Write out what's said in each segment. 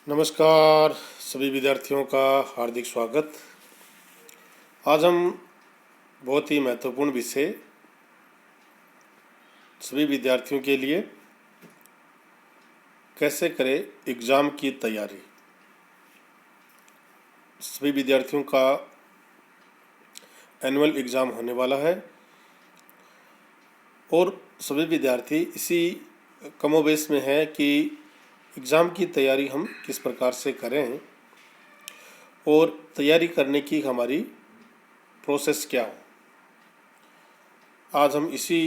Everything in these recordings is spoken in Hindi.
नमस्कार सभी विद्यार्थियों का हार्दिक स्वागत। आज हम बहुत ही महत्वपूर्ण विषय सभी विद्यार्थियों के लिए कैसे करें एग्ज़ाम की तैयारी। सभी विद्यार्थियों का एनुअल एग्ज़ाम होने वाला है और सभी विद्यार्थी इसी कमोबेश में है कि एग्ज़ाम की तैयारी हम किस प्रकार से करें और तैयारी करने की हमारी प्रोसेस क्या हो। आज हम इसी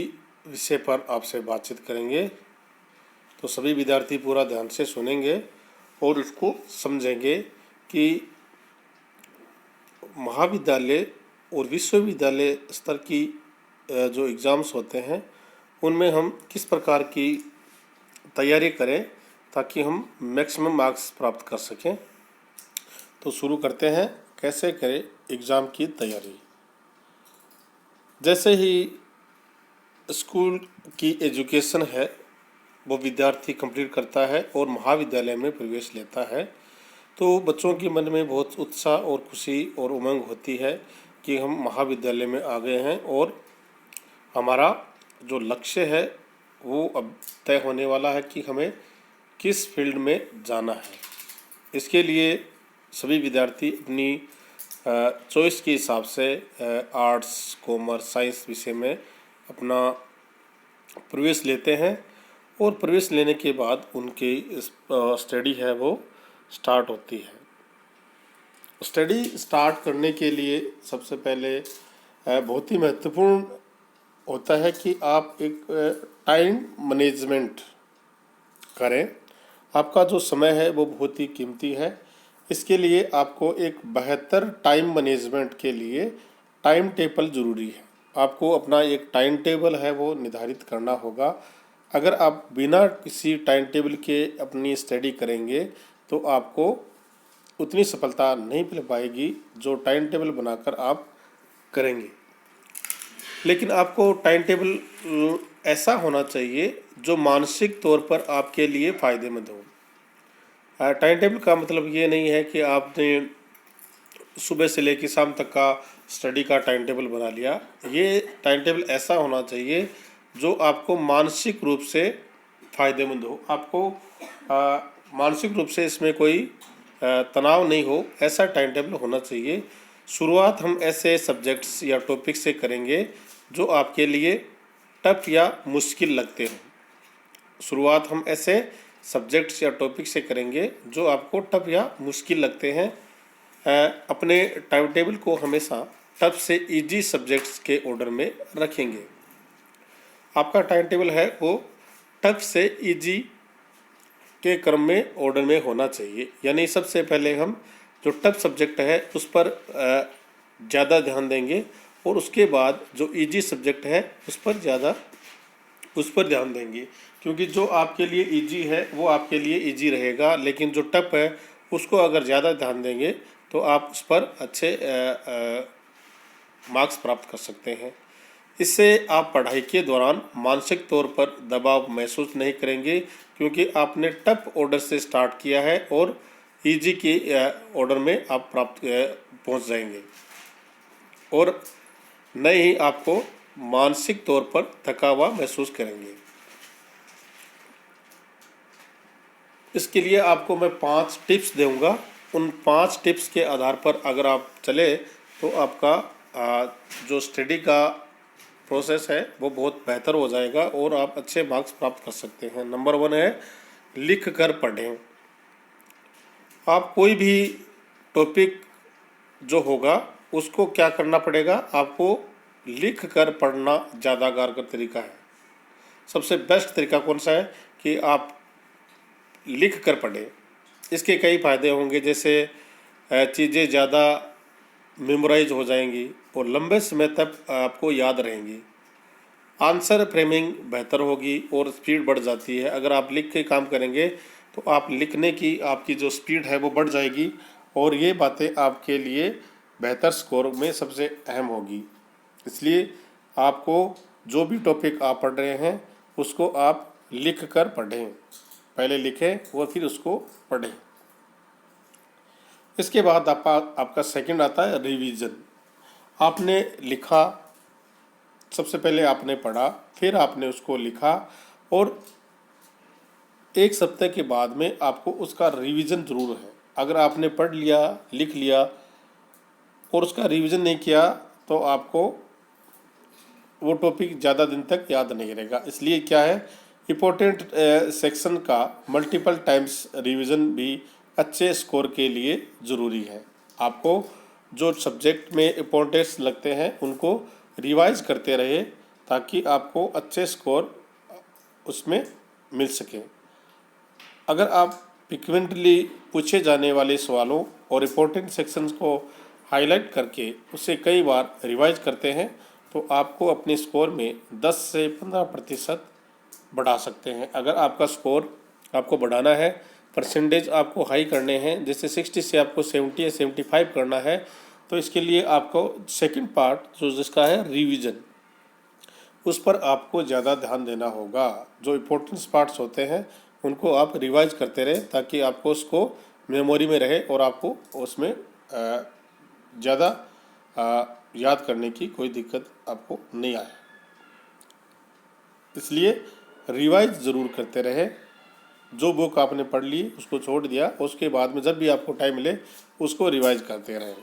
विषय पर आपसे बातचीत करेंगे, तो सभी विद्यार्थी पूरा ध्यान से सुनेंगे और उसको समझेंगे कि महाविद्यालय और विश्वविद्यालय स्तर की जो एग्ज़ाम्स होते हैं उनमें हम किस प्रकार की तैयारी करें ताकि हम मैक्सिमम मार्क्स प्राप्त कर सकें। तो शुरू करते हैं, कैसे करें एग्ज़ाम की तैयारी। जैसे ही स्कूल की एजुकेशन है वो विद्यार्थी कंप्लीट करता है और महाविद्यालय में प्रवेश लेता है, तो बच्चों के मन में बहुत उत्साह और खुशी और उमंग होती है कि हम महाविद्यालय में आ गए हैं और हमारा जो लक्ष्य है वो अब तय होने वाला है कि हमें किस फील्ड में जाना है। इसके लिए सभी विद्यार्थी अपनी चॉइस के हिसाब से आर्ट्स, कॉमर्स, साइंस विषय में अपना प्रवेश लेते हैं और प्रवेश लेने के बाद उनकी स्टडी है वो स्टार्ट होती है। स्टडी स्टार्ट करने के लिए सबसे पहले बहुत ही महत्वपूर्ण होता है कि आप एक टाइम मैनेजमेंट करें। आपका जो समय है वो बहुत ही कीमती है। इसके लिए आपको एक बेहतर टाइम मैनेजमेंट के लिए टाइम टेबल ज़रूरी है। आपको अपना एक टाइम टेबल है वो निर्धारित करना होगा। अगर आप बिना किसी टाइम टेबल के अपनी स्टडी करेंगे तो आपको उतनी सफलता नहीं मिल पाएगी जो टाइम टेबल बनाकर आप करेंगे। लेकिन आपको टाइम टेबल ऐसा होना चाहिए जो मानसिक तौर पर आपके लिए फ़ायदेमंद हो। टाइम टेबल का मतलब ये नहीं है कि आपने सुबह से लेकर शाम तक का स्टडी का टाइम टेबल बना लिया। ये टाइम टेबल ऐसा होना चाहिए जो आपको मानसिक रूप से फ़ायदेमंद हो, आपको मानसिक रूप से इसमें कोई तनाव नहीं हो, ऐसा टाइम टेबल होना चाहिए। शुरुआत हम ऐसे सब्जेक्ट्स या टॉपिक से करेंगे जो आपके लिए टफ या मुश्किल लगते हो। शुरुआत हम ऐसे सब्जेक्ट्स या टॉपिक से करेंगे जो आपको टफ या मुश्किल लगते हैं। अपने टाइम टेबल को हमेशा टफ से इजी सब्जेक्ट्स के ऑर्डर में रखेंगे। आपका टाइम टेबल है वो टफ से इजी के क्रम में ऑर्डर में होना चाहिए। यानी सबसे पहले हम जो टफ सब्जेक्ट है उस पर ज़्यादा ध्यान देंगे और उसके बाद जो इजी सब्जेक्ट है उस पर ध्यान देंगे, क्योंकि जो आपके लिए इजी है वो आपके लिए इजी रहेगा, लेकिन जो टफ है उसको अगर ज़्यादा ध्यान देंगे तो आप उस पर अच्छे मार्क्स प्राप्त कर सकते हैं। इससे आप पढ़ाई के दौरान मानसिक तौर पर दबाव महसूस नहीं करेंगे, क्योंकि आपने टफ ऑर्डर से स्टार्ट किया है और इजी के ऑर्डर में आप पहुंच जाएंगे और न ही आपको मानसिक तौर पर थका हुआ महसूस करेंगे। इसके लिए आपको मैं 5 टिप्स दूंगा। उन 5 टिप्स के आधार पर अगर आप चले तो आपका जो स्टडी का प्रोसेस है वो बहुत बेहतर हो जाएगा और आप अच्छे मार्क्स प्राप्त कर सकते हैं। नंबर 1 है लिख कर पढ़ें। आप कोई भी टॉपिक जो होगा उसको क्या करना पड़ेगा, आपको लिख कर पढ़ना ज़्यादा कारगर तरीका है। सबसे बेस्ट तरीका कौन सा है कि आप लिख कर पढ़ें। इसके कई फ़ायदे होंगे, जैसे चीज़ें ज़्यादा मेमोराइज हो जाएंगी और लंबे समय तक आपको याद रहेंगी। आंसर फ्रेमिंग बेहतर होगी और स्पीड बढ़ जाती है। अगर आप लिख के काम करेंगे तो आप लिखने की आपकी जो स्पीड है वो बढ़ जाएगी और ये बातें आपके लिए बेहतर स्कोर में सबसे अहम होगी। इसलिए आपको जो भी टॉपिक आप पढ़ रहे हैं उसको आप लिख कर पढ़ें। पहले लिखें और फिर उसको पढ़ें। इसके बाद आपका सेकंड आता है रिवीजन। आपने लिखा, सबसे पहले आपने पढ़ा, फिर आपने उसको लिखा, और एक सप्ताह के बाद में आपको उसका रिवीजन ज़रूर है। अगर आपने पढ़ लिया, लिख लिया और उसका रिवीजन नहीं किया तो आपको वो टॉपिक ज़्यादा दिन तक याद नहीं रहेगा। इसलिए क्या है, इम्पोर्टेंट सेक्शन का मल्टीपल टाइम्स रिवीजन भी अच्छे स्कोर के लिए ज़रूरी है। आपको जो सब्जेक्ट में इम्पोर्टेंस लगते हैं उनको रिवाइज करते रहे ताकि आपको अच्छे स्कोर उसमें मिल सके। अगर आप फ्रिक्वेंटली पूछे जाने वाले सवालों और इम्पोर्टेंट सेक्शंस को हाईलाइट करके उसे कई बार रिवाइज करते हैं तो आपको अपने स्कोर में 10 से 15% बढ़ा सकते हैं। अगर आपका स्कोर आपको बढ़ाना है, परसेंटेज आपको हाई करने हैं, जैसे 60 से आपको 70 या 75 करना है, तो इसके लिए आपको सेकंड पार्ट जो जिसका है रिवीजन, उस पर आपको ज़्यादा ध्यान देना होगा। जो इम्पोर्टेंट पार्ट्स होते हैं उनको आप रिवाइज करते रहे ताकि आपको उसको मेमोरी में रहे और आपको उसमें ज़्यादा याद करने की कोई दिक्कत आपको नहीं आए। इसलिए रिवाइज ज़रूर करते रहे। जो बुक आपने पढ़ ली उसको छोड़ दिया, उसके बाद में जब भी आपको टाइम मिले उसको रिवाइज करते रहें।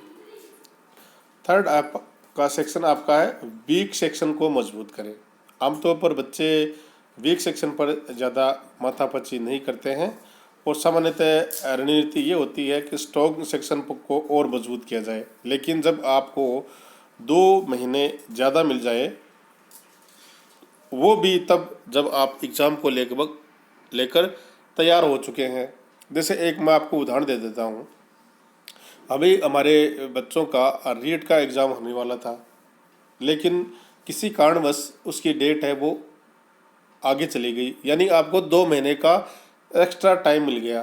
थर्ड आपका सेक्शन आपका है वीक सेक्शन को मजबूत करें। आमतौर पर बच्चे वीक सेक्शन पर ज़्यादा माथापच्ची नहीं करते हैं और सामान्यतः रणनीति ये होती है कि स्ट्रॉन्ग सेक्शन को और मजबूत किया जाए। लेकिन जब आपको 2 महीने ज़्यादा मिल जाए, वो भी तब जब आप एग्ज़ाम को लेकर तैयार हो चुके हैं। जैसे एक मैं आपको उदाहरण दे देता हूँ। अभी हमारे बच्चों का रीट का एग्ज़ाम होने वाला था, लेकिन किसी कारणवश उसकी डेट है वो आगे चली गई, यानी आपको 2 महीने का एक्स्ट्रा टाइम मिल गया।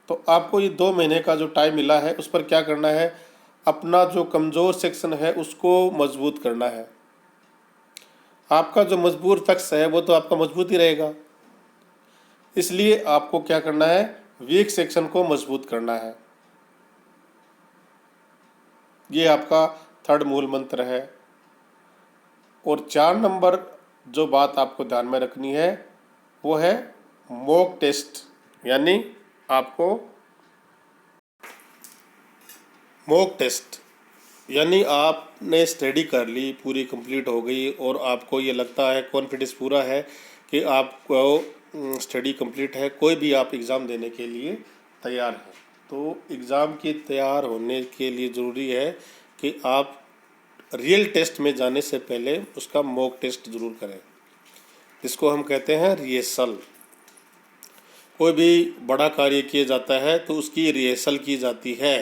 तो आपको ये 2 महीने का जो टाइम मिला है उस पर क्या करना है, अपना जो कमज़ोर सेक्शन है उसको मजबूत करना है। आपका जो मजबूत पक्ष है वो तो आपका मजबूत ही रहेगा, इसलिए आपको क्या करना है, वीक सेक्शन को मजबूत करना है। ये आपका थर्ड मूल मंत्र है। और 4 नंबर जो बात आपको ध्यान में रखनी है वो है मॉक टेस्ट। यानी आपको मॉक टेस्ट, यानी आपने स्टडी कर ली, पूरी कंप्लीट हो गई और आपको ये लगता है, कॉन्फिडेंस पूरा है कि आपको स्टडी कंप्लीट है, कोई भी आप एग्ज़ाम देने के लिए तैयार हैं। तो एग्ज़ाम के तैयार होने के लिए ज़रूरी है कि आप रियल टेस्ट में जाने से पहले उसका मॉक टेस्ट ज़रूर करें, जिसको हम कहते हैं रिहर्सल। कोई भी बड़ा कार्य किया जाता है तो उसकी रिहर्सल की जाती है।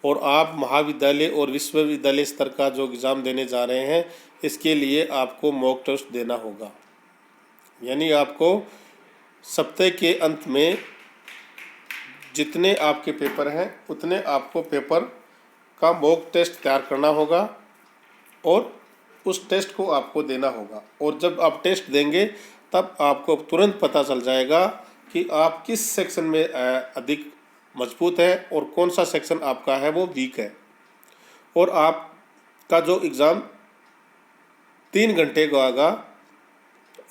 और आप महाविद्यालय और विश्वविद्यालय स्तर का जो एग्ज़ाम देने जा रहे हैं, इसके लिए आपको मॉक टेस्ट देना होगा। यानी आपको सप्ताह के अंत में जितने आपके पेपर हैं उतने आपको पेपर का मॉक टेस्ट तैयार करना होगा और उस टेस्ट को आपको देना होगा। और जब आप टेस्ट देंगे तब आपको तुरंत पता चल जाएगा कि आप किस सेक्शन में अधिक मजबूत है और कौन सा सेक्शन आपका है वो वीक है। और आपका जो एग्ज़ाम 3 घंटे का होगा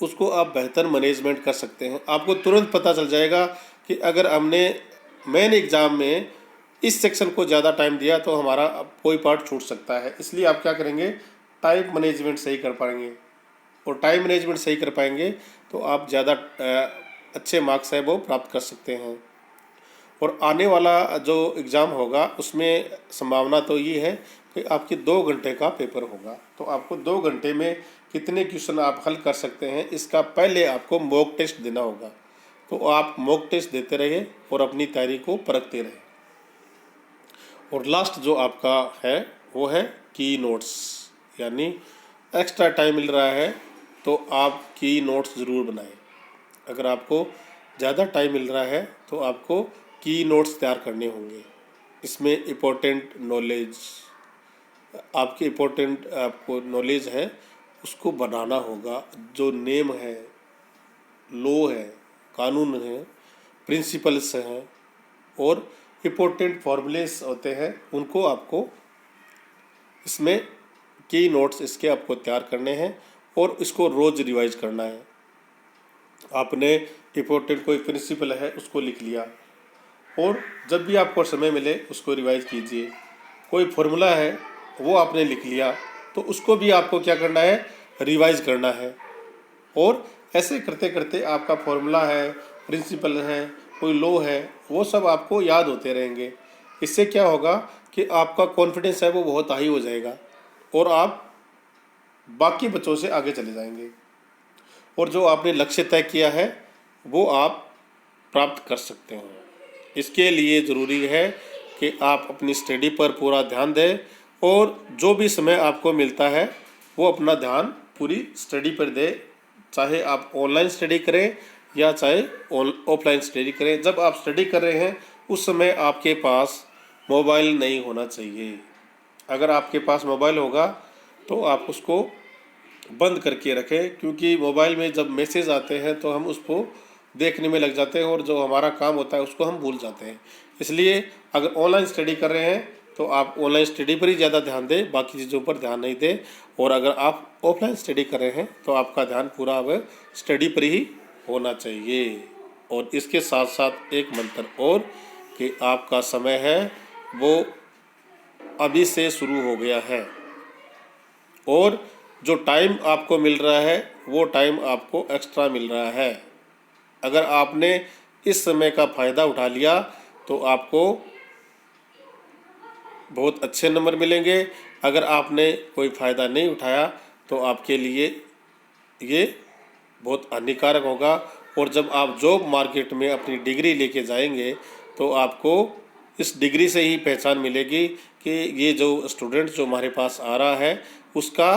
उसको आप बेहतर मैनेजमेंट कर सकते हैं। आपको तुरंत पता चल जाएगा कि अगर हमने मेन एग्ज़ाम में इस सेक्शन को ज़्यादा टाइम दिया तो हमारा कोई पार्ट छूट सकता है। इसलिए आप क्या करेंगे, टाइम मैनेजमेंट सही कर पाएंगे। और टाइम मैनेजमेंट सही कर पाएंगे तो आप ज़्यादा अच्छे मार्क्स है वो प्राप्त कर सकते हैं। और आने वाला जो एग्ज़ाम होगा उसमें संभावना तो ये है कि आपकी 2 घंटे का पेपर होगा। तो आपको 2 घंटे में कितने क्वेश्चन आप हल कर सकते हैं, इसका पहले आपको मॉक टेस्ट देना होगा। तो आप मॉक टेस्ट देते रहिए और अपनी तैयारी को परखते रहें। और लास्ट जो आपका है वो है की नोट्स। यानी एक्स्ट्रा टाइम मिल रहा है तो आप की नोट्स ज़रूर बनाएं। अगर आपको ज़्यादा टाइम मिल रहा है तो आपको की नोट्स तैयार करने होंगे। इसमें इम्पोर्टेंट नॉलेज, आपकी इम्पोर्टेंट आपको नॉलेज है उसको बनाना होगा। जो नेम है, लॉ है, कानून है, प्रिंसिपल्स हैं और इम्पोर्टेंट फॉर्मूलेस होते हैं उनको आपको इसमें की नोट्स इसके आपको तैयार करने हैं और इसको रोज़ रिवाइज करना है। आपने इम्पोर्टेंट कोई प्रिंसिपल है उसको लिख लिया और जब भी आपको समय मिले उसको रिवाइज कीजिए। कोई फॉर्मूला है वो आपने लिख लिया तो उसको भी आपको क्या करना है, रिवाइज करना है। और ऐसे करते करते आपका फॉर्मूला है, प्रिंसिपल है, कोई लॉ है, वो सब आपको याद होते रहेंगे। इससे क्या होगा कि आपका कॉन्फिडेंस है वो बहुत हाई हो जाएगा और आप बाकी बच्चों से आगे चले जाएंगे और जो आपने लक्ष्य तय किया है वो आप प्राप्त कर सकते हैं। इसके लिए ज़रूरी है कि आप अपनी स्टडी पर पूरा ध्यान दें और जो भी समय आपको मिलता है वो अपना ध्यान पूरी स्टडी पर दें, चाहे आप ऑनलाइन स्टडी करें या चाहे ऑफलाइन स्टडी करें। जब आप स्टडी कर रहे हैं उस समय आपके पास मोबाइल नहीं होना चाहिए। अगर आपके पास मोबाइल होगा तो आप उसको बंद करके रखें, क्योंकि मोबाइल में जब मैसेज आते हैं तो हम उसको देखने में लग जाते हैं और जो हमारा काम होता है उसको हम भूल जाते हैं। इसलिए अगर ऑनलाइन स्टडी कर रहे हैं तो आप ऑनलाइन स्टडी पर ही ज़्यादा ध्यान दें, बाकी चीज़ों पर ध्यान नहीं दें। और अगर आप ऑफलाइन स्टडी कर रहे हैं तो आपका ध्यान पूरा अब स्टडी पर ही होना चाहिए। और इसके साथ साथ एक मंत्र और कि आपका समय है वो अभी से शुरू हो गया है और जो टाइम आपको मिल रहा है वो टाइम आपको एक्स्ट्रा मिल रहा है। अगर आपने इस समय का फ़ायदा उठा लिया तो आपको बहुत अच्छे नंबर मिलेंगे। अगर आपने कोई फ़ायदा नहीं उठाया तो आपके लिए ये बहुत हानिकारक होगा। और जब आप जॉब मार्केट में अपनी डिग्री लेके जाएंगे तो आपको इस डिग्री से ही पहचान मिलेगी कि ये जो स्टूडेंट जो हमारे पास आ रहा है उसका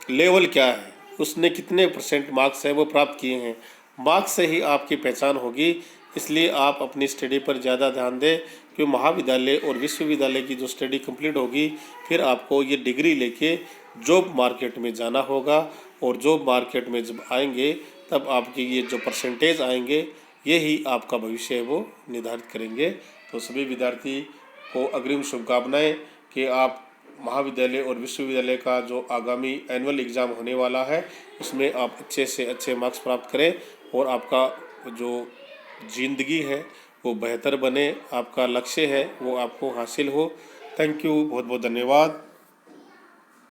लेवल क्या है, उसने कितने परसेंट मार्क्स है वो प्राप्त किए हैं। मार्क्स से ही आपकी पहचान होगी। इसलिए आप अपनी स्टडी पर ज़्यादा ध्यान दें, कि महाविद्यालय और विश्वविद्यालय की जो स्टडी कंप्लीट होगी फिर आपको ये डिग्री लेके जॉब मार्केट में जाना होगा। और जॉब मार्केट में जब आएंगे तब आपकी ये जो परसेंटेज आएंगे यही आपका भविष्य है वो निर्धारित करेंगे। तो सभी विद्यार्थी को अग्रिम शुभकामनाएं कि आप महाविद्यालय और विश्वविद्यालय का जो आगामी एनुअल एग्ज़ाम होने वाला है उसमें आप अच्छे से अच्छे मार्क्स प्राप्त करें और आपका जो ज़िंदगी है वो बेहतर बने, आपका लक्ष्य है वो आपको हासिल हो। थैंक यू, बहुत बहुत धन्यवाद।